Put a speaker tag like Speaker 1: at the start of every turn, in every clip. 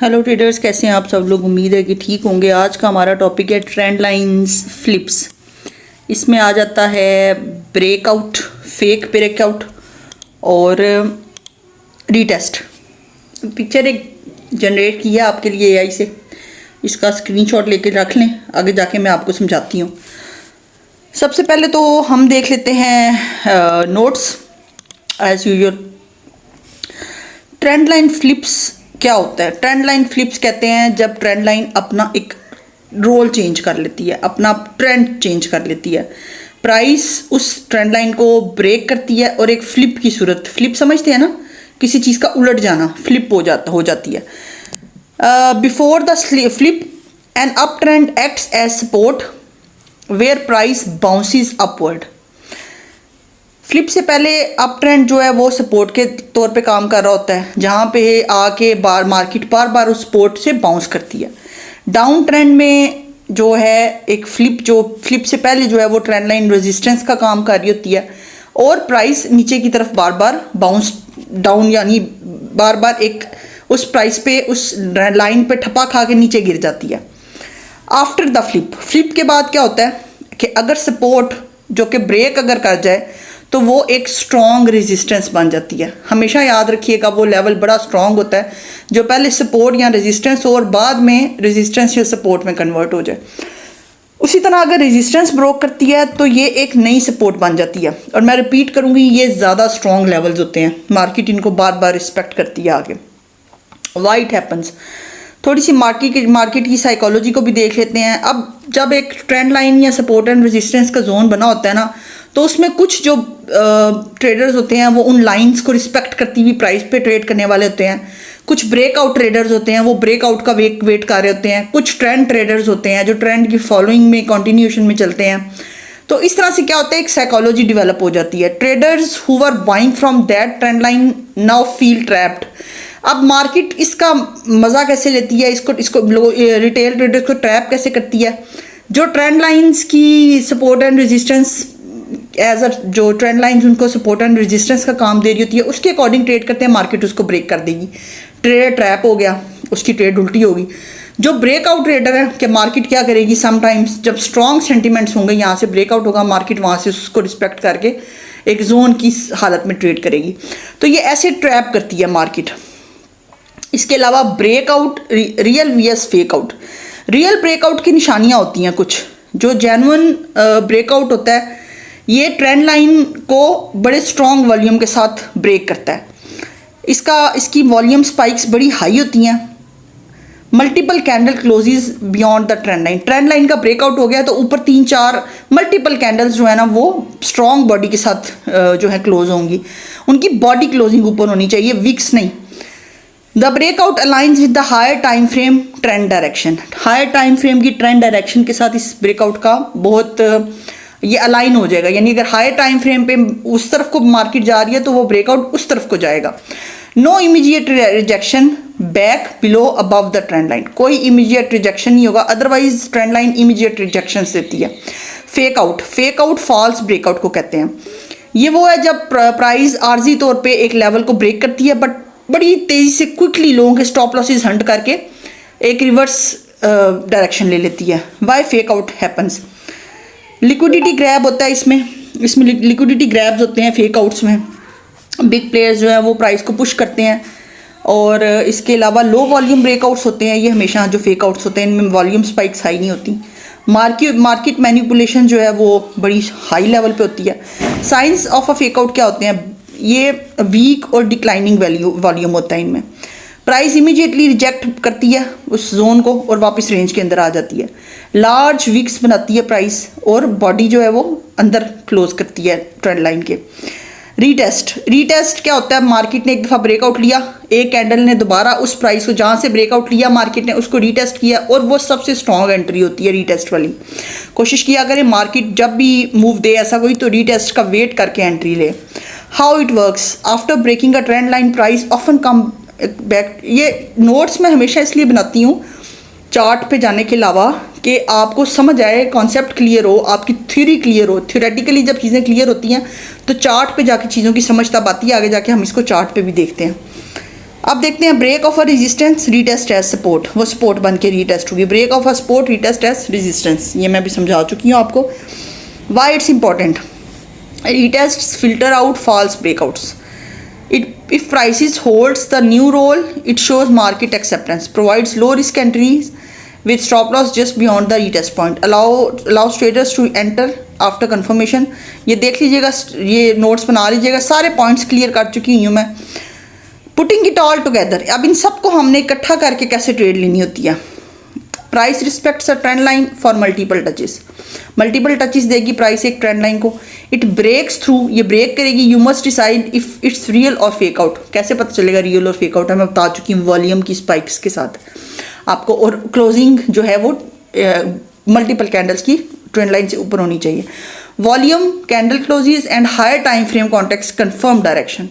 Speaker 1: Hello traders, कैसे हैं आप सब लोग। उम्मीद है कि ठीक होंगे। आज का हमारा टॉपिक है ट्रेंड लाइंस फ्लिप्स। इसमें आ जाता है ब्रेकआउट, फेक ब्रेकआउट और रीटेस्ट। पिक्चर एक जनरेट किया आपके लिए एआई से, इसका स्क्रीनशॉट लेके रख लें, आगे जाके मैं आपको समझाती हूँ। सबसे पहले तो हम देख लेते हैं notes as usual. Trend line flips क्या होता है? ट्रेंड लाइन फ्लिप्स कहते हैं जब ट्रेंड लाइन अपना एक रोल चेंज कर लेती है, अपना ट्रेंड चेंज कर लेती है, प्राइस उस ट्रेंड लाइन को ब्रेक करती है और एक फ्लिप की सूरत, फ्लिप समझते हैं ना, किसी चीज़ का उलट जाना, फ्लिप हो जाती है। Before the flip an up trend acts as support where price bounces upward. Flip से पहले अप ट्रेंड जो है वो सपोर्ट के तौर पे काम कर रहा होता है, जहाँ पे आके मार्केट बार बार उस सपोर्ट से बाउंस करती है। डाउन ट्रेंड में जो है एक फ्लिप से पहले जो है वो ट्रेंड लाइन रेजिस्टेंस का काम कर रही होती है और प्राइस नीचे की तरफ बार बार बाउंस डाउन, यानी बार बार एक उस प्राइस पे, उस लाइन पे ठप्पा खा के नीचे गिर जाती है। आफ्टर द फ्लिप के बाद क्या होता है कि अगर सपोर्ट जो कि ब्रेक अगर कर जाए तो वो एक स्ट्रॉन्ग रेजिस्टेंस बन जाती है। हमेशा याद रखिएगा वो लेवल बड़ा स्ट्रॉन्ग होता है जो पहले सपोर्ट या रेजिस्टेंस हो और बाद में रेजिस्टेंस या सपोर्ट में कन्वर्ट हो जाए। उसी तरह अगर रेजिस्टेंस ब्रोक करती है तो ये एक नई सपोर्ट बन जाती है। और मैं रिपीट करूँगी, ये ज़्यादा स्ट्रॉन्ग लेवल्स होते हैं, मार्केट इनको बार बार रिस्पेक्ट करती है आगे। वाई इट हैपन्स, थोड़ी सी मार्केट की साइकोलॉजी को भी देख लेते हैं। अब जब एक ट्रेंड लाइन या सपोर्ट एंड रेजिस्टेंस का जोन बना होता है ना, तो उसमें कुछ जो ट्रेडर्स होते हैं वो उन लाइंस को रिस्पेक्ट करती हुई प्राइस पे ट्रेड करने वाले होते हैं। कुछ ब्रेकआउट ट्रेडर्स होते हैं, वो ब्रेकआउट का वेट कर रहे होते हैं। कुछ ट्रेंड ट्रेडर्स होते हैं जो ट्रेंड की फॉलोइंग में, कंटिन्यूएशन में चलते हैं। तो इस तरह से क्या होता है, एक साइकोलॉजी डेवलप हो जाती है। Traders who were buying from that trend line now feel trapped. अब मार्केट इसका मज़ा कैसे लेती है, इसको रिटेल ट्रेडर्स को ट्रैप कैसे करती है? जो ट्रेंड लाइंस की support and resistance as a, जो ट्रेंड लाइंस उनको सपोर्ट एंड रेजिस्टेंस का काम दे रही होती है, उसके अकॉर्डिंग ट्रेड करते हैं, मार्केट उसको ब्रेक कर देगी। ट्रेडर ट्रैप हो गया, उसकी ट्रेड उल्टी होगी। जो ब्रेकआउट ट्रेडर है कि मार्केट क्या करेगी, समटाइम्स जब स्ट्रॉन्ग सेंटिमेंट्स होंगे, यहाँ से ब्रेकआउट होगा, मार्केट वहाँ से उसको रिस्पेक्ट करके एक जोन की हालत में ट्रेड करेगी। तो ये ऐसे ट्रैप करती है मार्केट। इसके अलावा breakout, real VS fake out. Real breakout की निशानियाँ होती हैं कुछ। जो जेन्युइन ब्रेकआउट होता है ये ट्रेंड लाइन को बड़े स्ट्रॉन्ग वॉल्यूम के साथ ब्रेक करता है। इसकी वॉल्यूम स्पाइक्स बड़ी हाई होती हैं। Multiple candle closes beyond the trend line. Trend line का ब्रेकआउट हो गया तो ऊपर 3-4 मल्टीपल कैंडल्स जो है ना वो स्ट्रॉन्ग बॉडी के साथ जो है क्लोज होंगी। उनकी बॉडी क्लोजिंग ऊपर होनी चाहिए, विक्स नहीं। The breakout aligns with the higher time frame trend direction. Higher time frame की ट्रेंड डायरेक्शन के साथ इस ब्रेकआउट का बहुत ये अलाइन हो जाएगा, यानी अगर हायर टाइम फ्रेम पे उस तरफ को मार्केट जा रही है तो वो ब्रेकआउट उस तरफ को जाएगा। No immediate rejection back below above the trend line. कोई इमीडिएट रिजेक्शन नहीं होगा, otherwise trend line immediate rejection देती है। फेक आउट फॉल्स ब्रेकआउट को कहते हैं। ये वो है जब प्राइस आर्जी तौर पे एक लेवल को ब्रेक करती है बट बड़ी तेज़ी से क्विकली लोगों के स्टॉप लॉसेस हंट करके एक रिवर्स डायरेक्शन ले लेती है। Why fake out happens. Liquidity grab होता है इसमें लिक्विडिटी ग्रैब्स होते हैं फेक आउट्स में। बिग प्लेयर्स जो है वो प्राइस को पुश करते हैं। और इसके अलावा लो वॉल्यूम ब्रेकआउट्स होते हैं। ये हमेशा जो फेक आउट्स होते हैं इनमें वॉल्यूम स्पाइक्स हाई नहीं होती। मार्केट मैनिपुलेशन जो है वो बड़ी हाई लेवल पे होती है। Science of a fake out क्या होते हैं? ये वीक और डिक्लाइनिंग वॉल्यूम होता है इनमें। प्राइस इमीडिएटली रिजेक्ट करती है उस जोन को और वापस रेंज के अंदर आ जाती है। लार्ज विक्स बनाती है प्राइस और बॉडी जो है वो अंदर क्लोज करती है ट्रेंड लाइन के। रीटेस्ट क्या होता है? मार्केट ने एक दफ़ा ब्रेकआउट लिया, एक कैंडल ने दोबारा उस प्राइस को जहाँ से ब्रेकआउट लिया मार्केट ने उसको रीटेस्ट किया और वो सबसे स्ट्रॉन्ग एंट्री होती है रीटेस्ट वाली। कोशिश किया करें मार्केट जब भी मूव दे ऐसा कोई तो रीटेस्ट का वेट करके एंट्री ले। How it works after breaking a trend line price often come back. ये नोट्स मैं हमेशा इसलिए बनाती हूँ चार्ट पे जाने के अलावा कि आपको समझ आए, कॉन्सेप्ट क्लियर हो, आपकी थ्योरी क्लियर हो। थ्योरेटिकली जब चीज़ें क्लियर होती हैं तो चार्ट पे जाके चीज़ों की समझ तब आती है, आगे जाके हम इसको चार्ट पे भी देखते हैं। अब देखते हैं break of a resistance retest as support, वो सपोर्ट बन के रीटेस्ट होगी। Break of a support retest as resistance, ये मैं भी समझा चुकी हूँ आपको। Why it's important, retest filter out false breakouts. If prices holds the new role, it shows market acceptance, provides low risk entries with stop loss just beyond the retest point, allows traders to enter after confirmation। ये देख लीजिएगा, ये notes बना लीजिएगा, सारे points clear कर चुकी हूँ मैं। पुटिंग इट ऑल टुगेदर, अब इन सबको हमने इकट्ठा करके कैसे ट्रेड लेनी होती है। Price respects a trend line for multiple touches, multiple touches देगी प्राइस एक ट्रेंड लाइन को। इट ब्रेक्स थ्रू, ये ब्रेक करेगी। You must decide if it's real और फेक आउट। कैसे पता चलेगा रियल और फेक आउट है, मैं बता चुकी हूँ वॉल्यूम की स्पाइक्स के साथ आपको। और क्लोजिंग जो है वो मल्टीपल कैंडल्स की ट्रेंड लाइन से ऊपर होनी चाहिए। Volume, candle closes and higher time frame context confirm direction,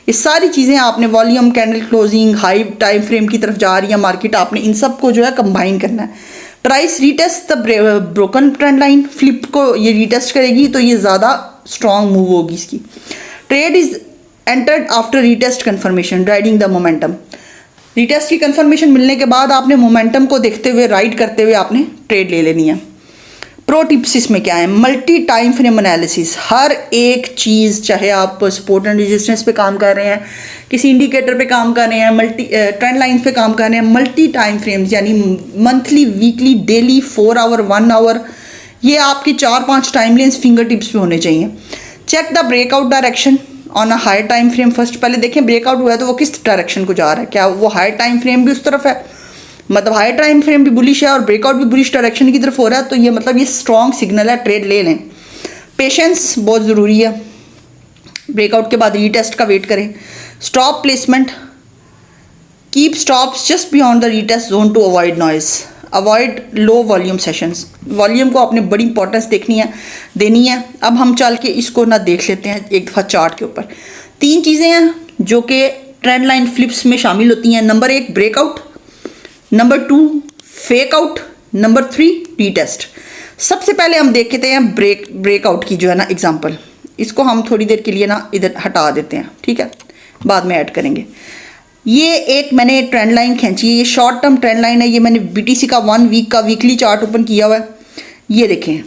Speaker 1: ये सारी चीज़ें आपने volume, candle closing, high time frame की तरफ जा रही है मार्केट, आपने इन सब को जो है कंबाइन करना है। Price retest the broken trend line, flip को ये रीटेस्ट करेगी तो ये ज़्यादा स्ट्रॉन्ग मूव होगी इसकी। Trade is entered after retest confirmation riding the momentum, retest की कन्फर्मेशन मिलने के बाद आपने मोमेंटम को देखते हुए, राइड करते हुए आपने ट्रेड ले लेनी है। प्रो टिप्स इसमें क्या है, मल्टी टाइम फ्रेम एनालिसिस, हर एक चीज़, चाहे आप सपोर्ट एंड रेजिस्टेंस पे काम कर रहे हैं, किसी इंडिकेटर पे काम कर रहे हैं, मल्टी ट्रेंड लाइन पे काम कर रहे हैं, मल्टी टाइम फ्रेम्स यानी monthly, weekly, daily, 4 hour, 1 hour, ये आपकी 4-5 टाइम लेंस फिंगर टिप्स पे होने चाहिए। Check the breakout direction on a higher time frame first, पहले देखें ब्रेकआउट हुआ है तो वो किस डायरेक्शन को जा रहा है, क्या वो हायर टाइम फ्रेम भी उस तरफ है, मतलब हायर टाइम फ्रेम भी बुलिश है और ब्रेकआउट भी बुलिश डायरेक्शन की तरफ हो रहा है, तो ये मतलब ये स्ट्रॉन्ग सिग्नल है, ट्रेड ले लें। पेशेंस बहुत ज़रूरी है, ब्रेकआउट के बाद रीटेस्ट का वेट करें। Stop placement, keep stops just beyond the retest zone to avoid noise, avoid low volume sessions, volume को आपने बड़ी इंपॉर्टेंस देनी है। अब हम चल के इसको ना देख लेते हैं एक दफ़ा चार्ट के ऊपर। 3 चीज़ें हैं जो कि ट्रेंड लाइन फ्लिप्स में शामिल होती हैं। Number 1 breakout, number 2 fake out, number 3 retest. सबसे पहले हम देखते हैं ब्रेकआउट की जो है ना एग्जांपल, इसको हम थोड़ी देर के लिए ना इधर हटा देते हैं, ठीक है, बाद में ऐड करेंगे। ये एक मैंने ट्रेंड लाइन खींची है, ये शॉर्ट टर्म ट्रेंड लाइन है, ये मैंने बीटीसी का 1 वीक का वीकली चार्ट ओपन किया हुआ है। ये देखें,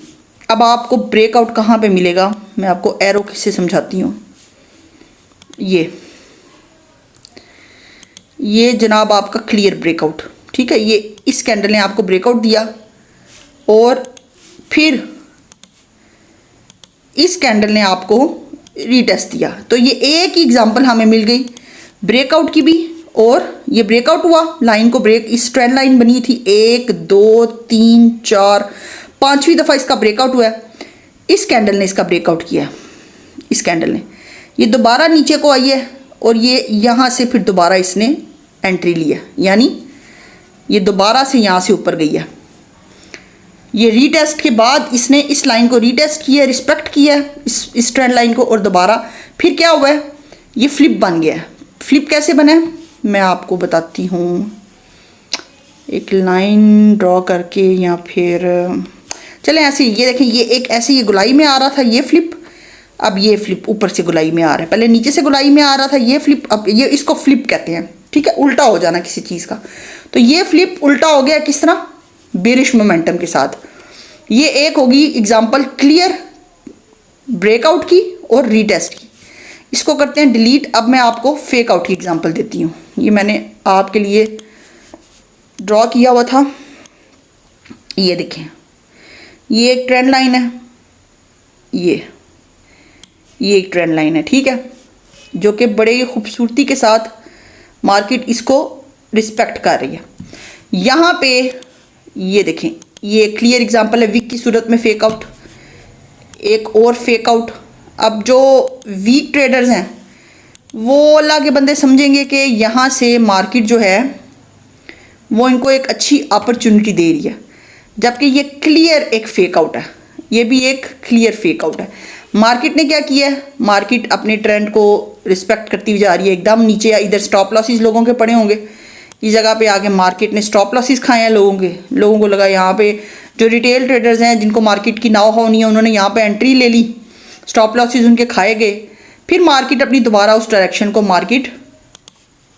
Speaker 1: अब आपको ब्रेकआउट कहाँ पे मिलेगा, मैं आपको एरो से समझाती हूँ। ये जनाब आपका क्लियर ब्रेकआउट, ठीक है, ये इस कैंडल ने आपको ब्रेकआउट दिया और फिर इस कैंडल ने आपको रीटेस्ट दिया, तो ये एक ही एग्जांपल हमें मिल गई ब्रेकआउट की भी। और ये ब्रेकआउट हुआ, लाइन को ब्रेक, इस ट्रेंड लाइन बनी थी 1 2 3 4 5वीं दफ़ा इसका ब्रेकआउट हुआ है, इस कैंडल ने इसका ब्रेकआउट किया, इस कैंडल ने, ये दोबारा नीचे को आई है और ये यहाँ से फिर दोबारा इसने एंट्री लिया, यानी ये दोबारा से यहाँ से ऊपर गई है। ये रीटेस्ट के बाद इसने इस लाइन को रीटेस्ट किया, रिस्पेक्ट किया इस ट्रेंड लाइन को, और दोबारा फिर क्या हुआ है, ये फ्लिप बन गया है। फ्लिप कैसे बना है मैं आपको बताती हूँ, एक लाइन ड्रॉ करके, या फिर चलें ऐसे, ये देखें, ये एक ऐसे ये गुलाई में आ रहा था ये फ्लिप, अब ये फ्लिप ऊपर से गुलाई में आ रहा है, पहले नीचे से गुलाई में आ रहा था ये फ्लिप, अब ये इसको फ्लिप कहते हैं, ठीक है, उल्टा हो जाना किसी चीज़ का। तो ये फ्लिप उल्टा हो गया किस तरह, बेरिश मोमेंटम के साथ। ये एक होगी एग्जांपल क्लियर ब्रेकआउट की और रीटेस्ट की, इसको करते हैं डिलीट। अब मैं आपको फेक आउट की एग्जांपल देती हूँ, ये मैंने आपके लिए ड्रॉ किया हुआ था। ये देखें, ये एक ट्रेंड लाइन है, ये एक ट्रेंड लाइन है, ठीक है, जो कि बड़े ही खूबसूरती के साथ मार्केट इसको रिस्पेक्ट कर रही है। यहाँ पे ये देखें, ये क्लियर एग्जांपल है वीक की सूरत में फेक आउट, एक और फेक आउट। अब जो वीक ट्रेडर्स हैं वो अल्लाह के बंदे समझेंगे कि यहाँ से मार्केट जो है वो इनको एक अच्छी अपॉर्चुनिटी दे रही है, जबकि ये क्लियर एक फेक आउट है, ये भी एक क्लियर फेक आउट है। मार्केट ने क्या किया है, मार्केट अपने ट्रेंड को रिस्पेक्ट करती हुई जा रही है, एकदम नीचे या इधर स्टॉप लॉसेस लोगों के पड़े होंगे, इस जगह पे आके मार्केट ने स्टॉप लॉसेस खाए हैं लोगों को लगा यहाँ पे जो रिटेल ट्रेडर्स हैं जिनको मार्केट की नाव हो नहीं है, उन्होंने यहाँ पे एंट्री ले ली, स्टॉप लॉसेस उनके खाए गए, फिर मार्केट अपनी दोबारा उस डायरेक्शन को मार्केट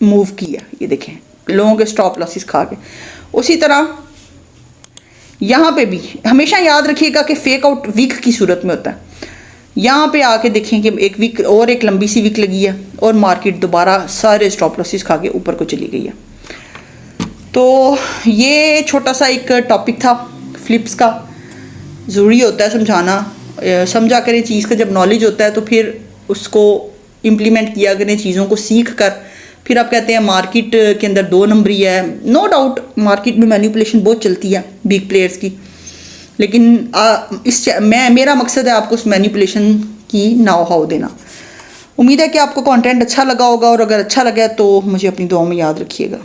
Speaker 1: मूव की है, ये देखें लोगों के स्टॉप लॉसेस खा के। उसी तरह यहाँ पे भी हमेशा याद रखिएगा कि फेक आउट वीक की सूरत में होता है। यहाँ पे आके देखें कि एक वीक और एक लंबी सी वीक लगी है और मार्केट दोबारा सारे स्टॉप लॉसेस खा के ऊपर को चली गई है। तो ये छोटा सा एक टॉपिक था फ्लिप्स का, ज़रूरी होता है समझाना। समझा करें चीज़ का जब नॉलेज होता है तो फिर उसको इम्प्लीमेंट किया करें, चीज़ों को सीख कर। फिर आप कहते हैं मार्केट के अंदर 2 नंबरी है। नो डाउट मार्केट में मैनिपुलेशन बहुत चलती है बिग प्लेयर्स की, लेकिन मेरा मकसद है आपको उस मैनिपुलेशन की नाव हाव देना। उम्मीद है कि आपको कंटेंट अच्छा लगा होगा, और अगर अच्छा लगा तो मुझे अपनी दुआओं में याद रखिएगा।